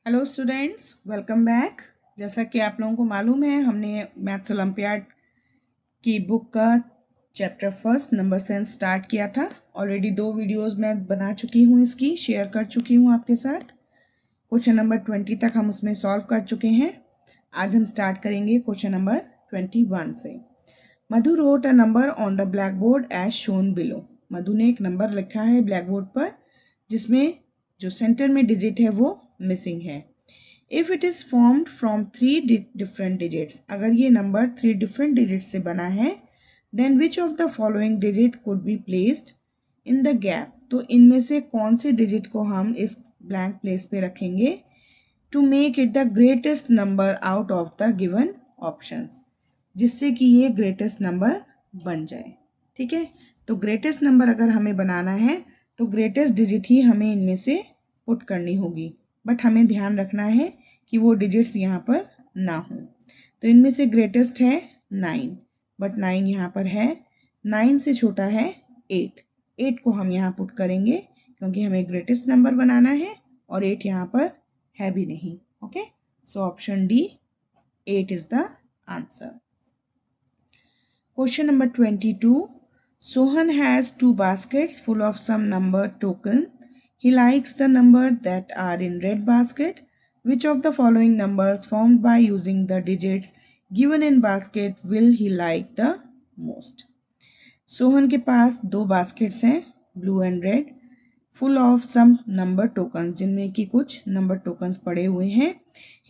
Hello students, welcome back. जैसा कि आप लोगों को मालूम है, हमने मैथ्स ओलंपियाड की बुक का chapter first number sense start किया था। ऑलरेडी 2 वीडियोस मैं बना चुकी हूँ, इसकी शेयर कर चुकी हूँ आपके साथ। क्वेश्चन नंबर 20 तक हम उसमें सॉल्व कर चुके हैं। आज हम स्टार्ट करेंगे क्वेश्चन नंबर 21 से। Madhu wrote a number on the blackboard as shown below. Madhu ने एक नंबर लिखा है ब्लैक बोर्ड पर, जिसमें जो सेंटर में डिजिट है वो मिसिंग है। If it is formed from 3 different digits, अगर ये नंबर 3 डिफरेंट डिजिट से बना है, then which of the following digit could be placed in the gap. तो इनमें से कौन से डिजिट को हम इस ब्लैंक प्लेस पे रखेंगे to make it the greatest number out of the given options, जिससे कि ये ग्रेटेस्ट नंबर बन जाए। ठीक है, तो ग्रेटेस्ट नंबर अगर हमें बनाना है तो ग्रेटेस्ट डिजिट ही हमें इनमें से पुट करनी होगी, बट हमें ध्यान रखना है कि वो डिजिट्स यहाँ पर ना हो। तो इनमें से ग्रेटेस्ट है 9, बट 9 यहाँ पर है। 9 से छोटा है 8। 8 को हम यहाँ पुट करेंगे क्योंकि हमें ग्रेटेस्ट नंबर बनाना है और 8 यहाँ पर है भी नहीं। Okay, so option D 8 is the answer. Question number 22. Sohan has 2 baskets full of some number token. He likes the number that are in red basket. Which of the following numbers formed by using the digits given in basket will he like the most? Sohan के पास 2 baskets हैं, blue and red, full of some number token, जिनमें कि कुछ number tokens पड़े हुए हैं।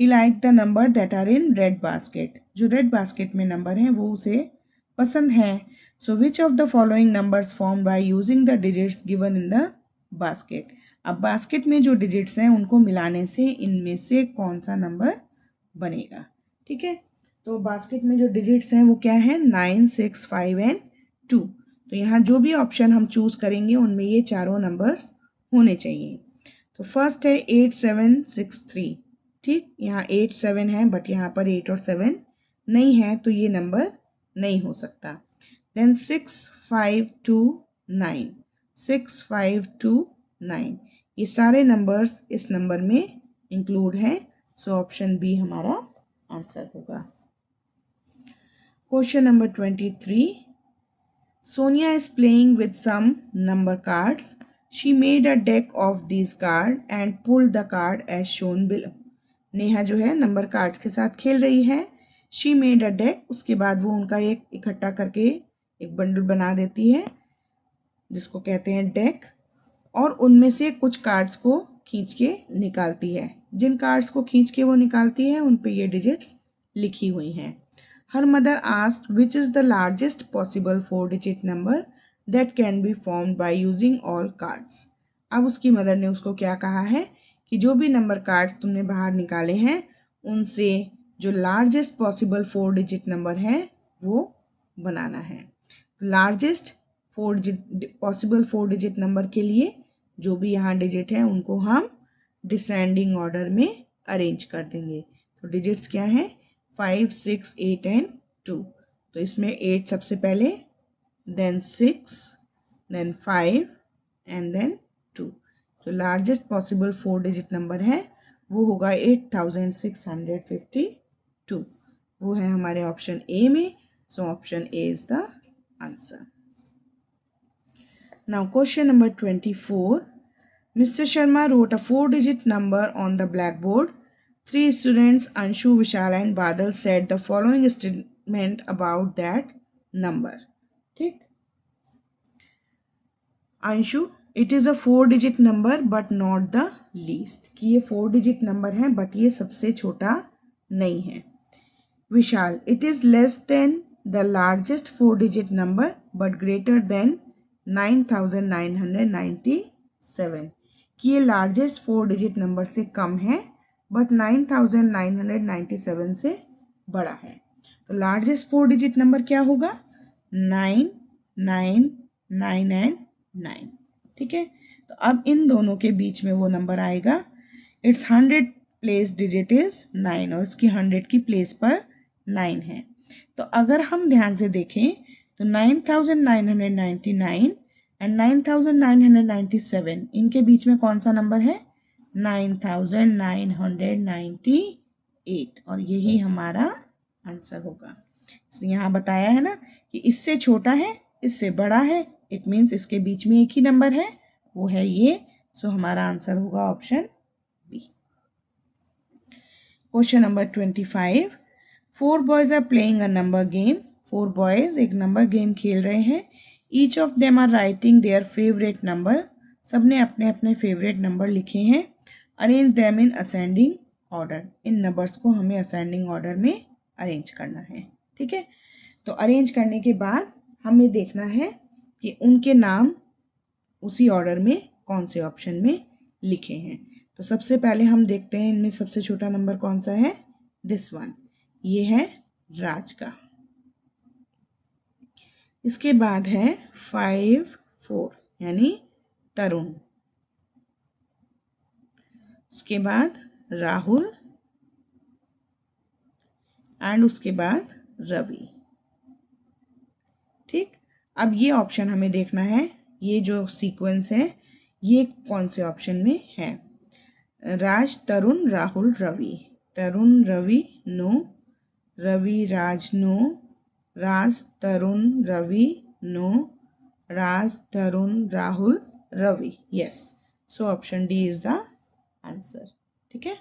He like the number that are in red basket, जो रेड बास्केट में नंबर हैं वो उसे पसंद है। So which of the following numbers form by using the digits given in the basket. अब बास्केट में जो डिजिट्स हैं उनको मिलाने से इनमें से कौन सा नंबर बनेगा। ठीक है, तो बास्केट में जो डिजिट्स हैं वो क्या है, 9, 6, 5 एंड 2। तो यहाँ जो भी ऑप्शन हम चूज करेंगे उनमें ये चारों नंबर्स होने चाहिए। तो फर्स्ट है 8, 7, 6, 3। ठीक, यहाँ 8, 7 है, बट यहाँ पर 8 और 7 नहीं है, तो ये नंबर नहीं हो सकता। देन 6, 5, 2, 9, 6, 5, 2, 9, ये सारे नंबर्स इस नंबर में इंक्लूड हैं। सो ऑप्शन बी हमारा आंसर होगा। Question number 23. Sonia is playing with some number cards. She made a deck of these cards and pulled the card as shown below. Neha जो है number cards के साथ खेल रही है। शी मेड अ डेक, उसके बाद वो उनका एक इकट्ठा करके एक बंडल बना देती है जिसको कहते हैं डेक, और उनमें से कुछ कार्ड्स को खींच के निकालती है। जिन कार्ड्स को खींच के वो निकालती है उन पे ये डिजिट्स लिखी हुई हैं। Her mother asked which is the largest possible 4-digit number that can be formed by using all cards. अब उसकी मदर ने उसको क्या कहा है कि जो भी नंबर कार्ड्स तुमने बाहर निकाले हैं उनसे जो लार्जेस्ट पॉसिबल 4-digit नंबर है वो बनाना है। लार्जेस्ट पॉसिबल 4-digit नंबर के लिए जो भी यहाँ डिजिट है उनको हम डिसेंडिंग ऑर्डर में अरेंज कर देंगे। तो डिजिट्स क्या हैं, 5, 6, 8 एंड 2। तो इसमें 8 सबसे पहले, देन 6, देन 5 एंड देन 2। जो लार्जेस्ट पॉसिबल 4-digit नंबर है वो होगा 8652। वो है हमारे ऑप्शन ए में। So option A is the answer. Now question number 24. Mr. Sharma wrote a 4-digit number on the blackboard. 3 students, Anshu, Vishal and Badal, said the following statement about that number. ठीक, Anshu, it is a 4-digit number but not the least, कि ये 4-digit number है but ये सबसे छोटा नहीं है। विशाल, it is less than the largest 4-digit number but greater than 9997, कि ये लार्जेस्ट 4-digit नंबर से कम है बट 9997 से बड़ा है। तो लार्जेस्ट 4-digit नंबर क्या होगा, 9, 9, 9 एंड 9। ठीक है, तो अब इन दोनों के बीच में वो नंबर आएगा। इट्स 100 प्लेस डिजिट इज 9 और इसकी 100 की प्लेस पर 9 है। तो अगर हम ध्यान से देखें तो 9999 एंड 9997 इनके बीच में कौन सा नंबर है, 9,998 और यही हमारा आंसर होगा। इसलिए यहाँ बताया है ना कि इससे छोटा है, इससे बड़ा है, इट मीन्स इसके बीच में एक ही नंबर है, वो है ये। सो हमारा आंसर होगा option B. Question number 25। 4 boys are playing a number game. 4 boys एक नंबर गेम खेल रहे हैं। Each of them are writing their favourite number. सबने अपने अपने फेवरेट नंबर लिखे हैं। Arrange them in ascending order. इन नंबर्स को हमें असेंडिंग ऑर्डर में अरेंज करना है। ठीक है, तो अरेंज करने के बाद हमें देखना है कि उनके नाम उसी ऑर्डर में कौन से ऑप्शन में लिखे हैं। तो सबसे पहले हम देखते हैं इनमें सबसे छोटा नंबर कौन सा है। दिस वन, ये है राज का। इसके बाद है 5 4 यानी तरुण। उसके बाद राहुल एंड उसके बाद रवि। ठीक, अब ये ऑप्शन हमें देखना है, ये जो सीक्वेंस है ये कौन से ऑप्शन में है। Raj Tarun Rahul Ravi. Tarun Ravi no, Ravi Raj no, Raj Tarun Ravi no, Raj Tarun Rahul Ravi yes. So option D is the answer. ठीक है,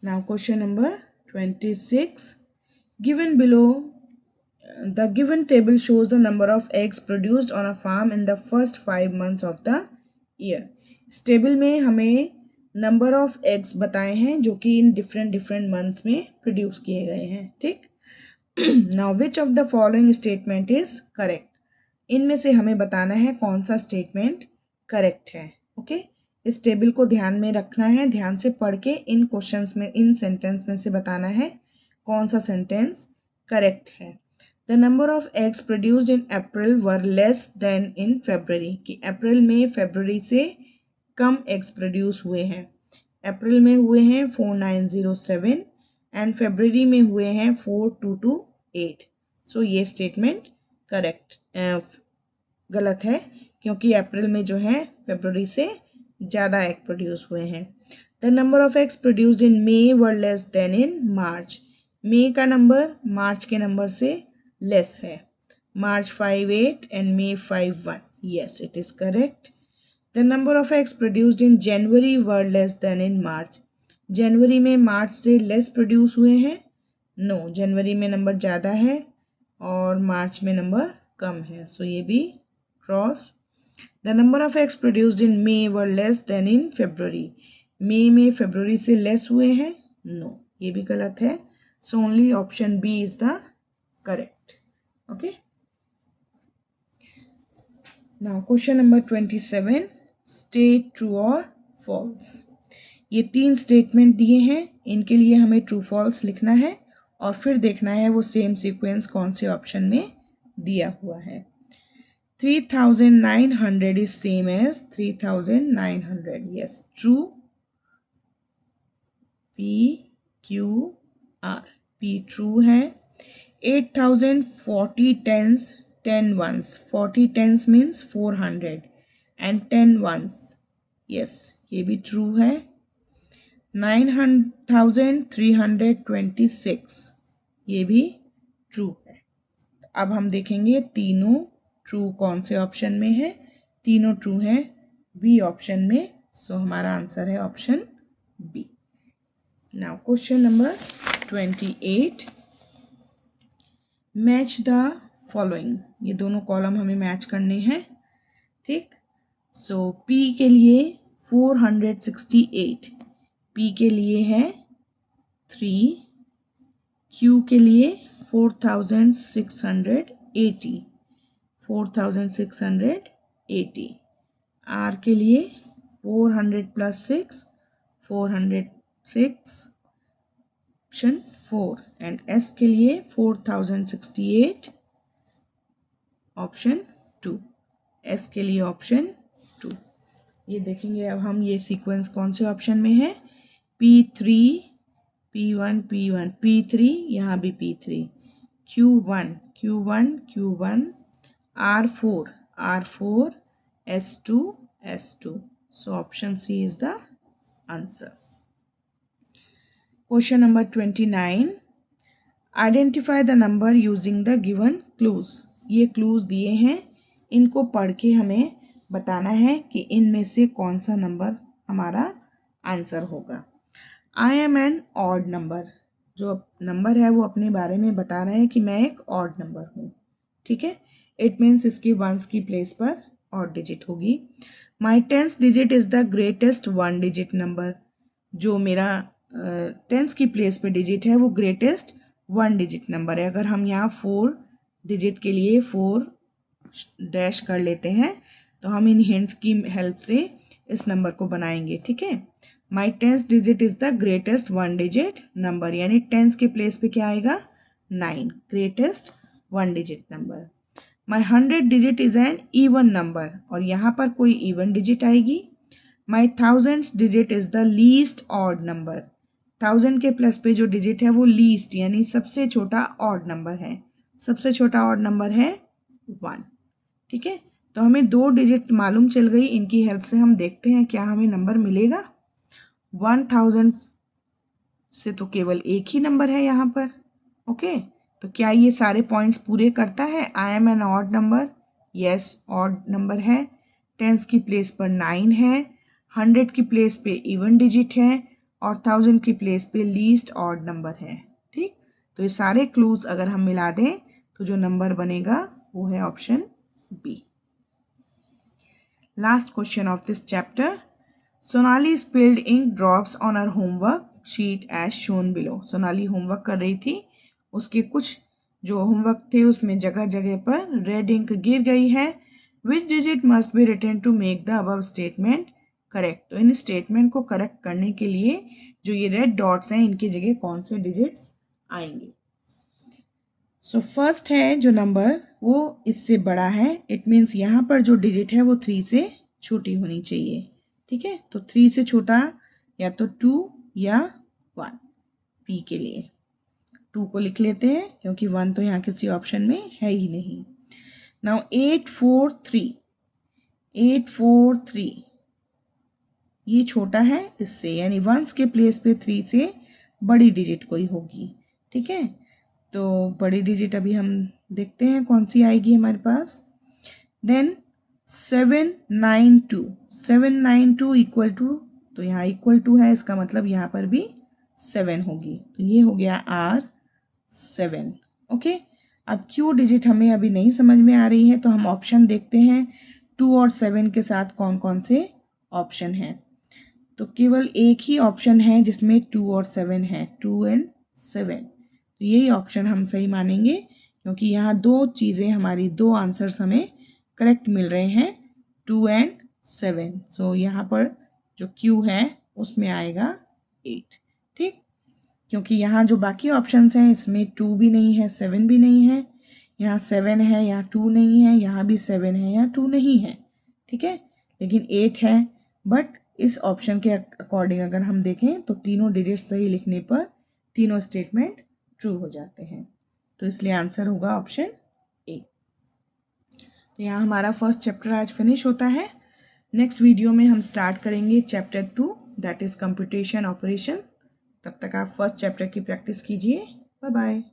now question number 26। Given below the given table shows the number of eggs produced on a farm in the first 5 months of the year। इस table में हमें number of eggs बताए हैं जो कि in different months में produce किए गए हैं। ठीक, now which of the following statement is correct. इनमें से हमें बताना है कौन सा स्टेटमेंट करेक्ट है। ओके, इस टेबल को ध्यान में रखना है, ध्यान से पढ़ के इन क्वेश्चंस में, इन सेंटेंस में से बताना है कौन सा सेंटेंस करेक्ट है। The number of eggs produced in April were less than in February। कि अप्रैल में फरवरी से कम एग्स प्रोड्यूस हुए हैं। अप्रैल में हुए हैं 4907 एंड फरवरी में हुए हैं 4228। सो ये स्टेटमेंट करेक्ट गलत है, क्योंकि अप्रैल में जो है फरवरी से ज़्यादा एग प्रोड्यूस हुए हैं। The number of eggs produced in May were less than in March. May का नंबर मार्च के नंबर से लेस है। March 58 and May 51 yes it is correct। the number of eggs produced in January were less than in March। जनवरी में मार्च से less produce हुए हैं। No, जनवरी में number ज़्यादा है और मार्च में नंबर कम है। सो ये भी cross. The number of eggs produced in May were less than in February. मई में फरवरी से लेस हुए हैं। नो, ये भी गलत है। So only option B is the correct. Okay, now question number 27। state true or false। ये 3 स्टेटमेंट दिए हैं, इनके लिए हमें ट्रू फॉल्स लिखना है और फिर देखना है वो सेम सीक्वेंस कौन से ऑप्शन में दिया हुआ है। 3900 is same as 3900 yes true. P Q R, P true है। 8040 tens 10 ones, 40 tens means 400 and 10 ones yes ये भी ट्रू है। 9326 ये भी ट्रू है। अब हम देखेंगे तीनों ट्रू कौन से ऑप्शन में है। तीनों ट्रू है बी ऑप्शन में। सो हमारा आंसर है option B. Now question number 28। Match the following. ये दोनों कॉलम हमें मैच करने हैं। ठीक, सो P के लिए 468, P के लिए है 3, Q के लिए 4680, 4680, R के लिए 400 + 6 406 ऑप्शन 4 एंड S के लिए 4068 ऑप्शन 2, S के लिए ऑप्शन 2। ये देखेंगे अब हम ये सीक्वेंस कौन से ऑप्शन में है। P3 P1 P1 P3 यहाँ भी P3 Q1 Q1 Q1 R4 R4 S2 S2। So option C is the answer. Question number 29. Identify the number using the given clues. ये क्लूज दिए हैं, इनको पढ़ के हमें बताना है कि इनमें से कौन सा नंबर हमारा आंसर होगा. I am an odd number. जो नंबर है वो अपने बारे में बता रहा है कि मैं एक ऑड नंबर हूँ. ठीक है. इट मीन्स इसकी वंस की प्लेस पर ऑड डिजिट होगी. माई 10th digit is the greatest 1 digit number. जो मेरा 10th की प्लेस पे डिजिट है वो ग्रेटेस्ट 1 डिजिट नंबर है. अगर हम यहाँ 4 डिजिट के लिए 4 डैश कर लेते हैं तो हम इन हिंट की हेल्प से इस नंबर को बनाएंगे. ठीक है. माई 10th digit is the greatest 1 digit number, यानी 10th के प्लेस पे क्या आएगा 9, greatest 1 digit number. My 100 digit is an even number, और यहाँ पर कोई इवन डिजिट आएगी. माई 1000th digit is the least odd number. 1000 के प्लस पे जो डिजिट है वो लीस्ट यानी सबसे छोटा ऑड नंबर है. सबसे छोटा ऑड नंबर है 1. ठीक है. तो हमें 2 डिजिट मालूम चल गई. इनकी हेल्प से हम देखते हैं क्या हमें नंबर मिलेगा. 1000 से तो केवल एक ही नंबर है यहाँ पर. ओके. तो क्या ये सारे पॉइंट्स पूरे करता है. I am an odd number. Yes, odd number है. 10 की प्लेस पर 9 है. 100 की प्लेस पे इवन डिजिट है और 1000 की प्लेस पे लीस्ट ऑड नंबर है. ठीक. तो ये सारे क्लूज अगर हम मिला दें तो जो नंबर बनेगा वो है option B. Last question of this chapter. Sonali spilled ink drops on her homework sheet as shown below. Sonali homework कर रही थी, उसके कुछ जो होमवर्क थे उसमें जगह जगह पर रेड इंक गिर गई है. Which digit must be written to make the above statement correct. तो इन स्टेटमेंट को करेक्ट करने के लिए जो ये रेड डॉट्स हैं इनकी जगह कौन से डिजिट्स आएंगे. सो फर्स्ट है जो नंबर वो इससे बड़ा है. इट मीन्स यहाँ पर जो डिजिट है वो 3 से छोटी होनी चाहिए. ठीक है. तो 3 से छोटा या तो 2 या 1. पी के लिए 2 को लिख लेते हैं क्योंकि 1 तो यहाँ किसी ऑप्शन में है ही नहीं. नाउ 843 ये छोटा है इससे, यानी 1s के प्लेस पे 3 से बड़ी डिजिट कोई होगी. ठीक है. तो बड़ी डिजिट अभी हम देखते हैं कौन सी आएगी हमारे पास. देन 792 इक्वल टू, तो यहाँ इक्वल टू है, इसका मतलब यहाँ पर भी 7 होगी. तो ये हो गया R7. ओके. अब क्यू डिजिट हमें अभी नहीं समझ में आ रही है तो हम ऑप्शन देखते हैं 2 और 7 के साथ कौन कौन से ऑप्शन हैं. तो केवल एक ही ऑप्शन है जिसमें 2 और 7 है, 2 and 7. तो यही ऑप्शन हम सही मानेंगे क्योंकि यहाँ 2 चीज़ें हमारी 2 आंसर्स हमें करेक्ट मिल रहे हैं, 2 and 7. सो यहाँ पर जो क्यू है उसमें आएगा 8. ठीक. क्योंकि यहाँ जो बाकी ऑप्शंस हैं इसमें 2 भी नहीं है, 7 भी नहीं है. यहाँ 7 है, यहाँ 2 नहीं है, यहाँ भी 7 है, यहाँ 2 नहीं है. ठीक है. लेकिन 8 है. बट इस ऑप्शन के अकॉर्डिंग अगर हम देखें तो तीनों डिजिट सही लिखने पर तीनों स्टेटमेंट ट्रू हो जाते हैं. तो इसलिए आंसर होगा ऑप्शन ए. तो यहाँ हमारा फर्स्ट चैप्टर आज फिनिश होता है. नेक्स्ट वीडियो में हम स्टार्ट करेंगे chapter 2 that is computation operation. तब तक आप फर्स्ट चैप्टर की प्रैक्टिस कीजिए. Bye bye.